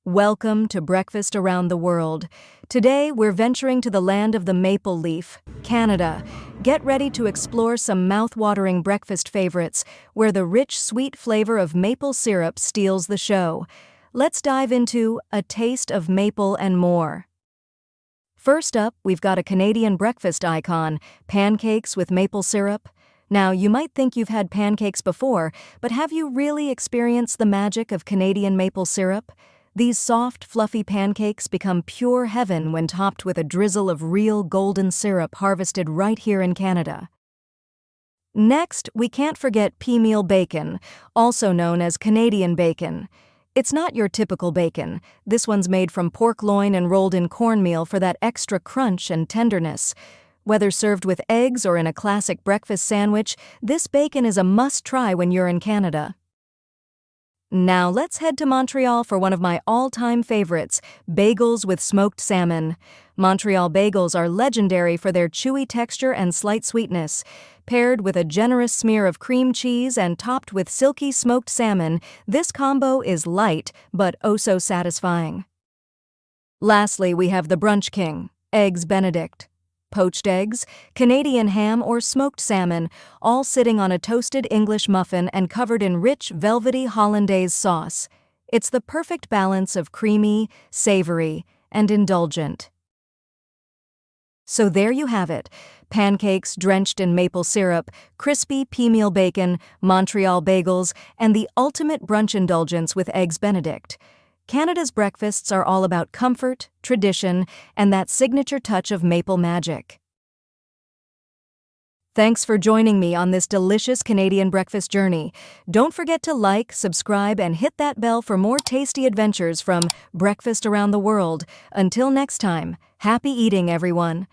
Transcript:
Welcome to Breakfast Around the World. Today, we're venturing to the land of the maple leaf, Canada. Get ready to explore some mouth-watering breakfast favorites where the rich, sweet flavor of maple syrup steals the show. Let's dive into a taste of maple and more. First up, we've got a Canadian breakfast icon, pancakes with maple syrup. Now, you might think you've had pancakes before, but have you really experienced the magic of Canadian maple syrup? These soft, fluffy pancakes become pure heaven when topped with a drizzle of real golden syrup harvested right here in Canada. Next, we can't forget pea-meal bacon, also known as Canadian bacon. It's not your typical bacon. This one's made from pork loin and rolled in cornmeal for that extra crunch and tenderness. Whether served with eggs or in a classic breakfast sandwich, this bacon is a must-try when you're in Canada. Now let's head to Montreal for one of my all-time favorites, bagels with smoked salmon. Montreal bagels are legendary for their chewy texture and slight sweetness. Paired with a generous smear of cream cheese and topped with silky smoked salmon, this combo is light but oh so satisfying. Lastly, we have the brunch king, Eggs Benedict. Poached eggs, Canadian ham or smoked salmon, all sitting on a toasted English muffin and covered in rich, velvety hollandaise sauce. It's the perfect balance of creamy, savory, and indulgent. So there you have it, pancakes drenched in maple syrup, crispy pea-meal bacon, Montreal bagels, and the ultimate brunch indulgence with Eggs Benedict. Canada's breakfasts are all about comfort, tradition, and that signature touch of maple magic. Thanks for joining me on this delicious Canadian breakfast journey. Don't forget to like, subscribe, and hit that bell for more tasty adventures from Breakfast Around the World. Until next time, happy eating, everyone.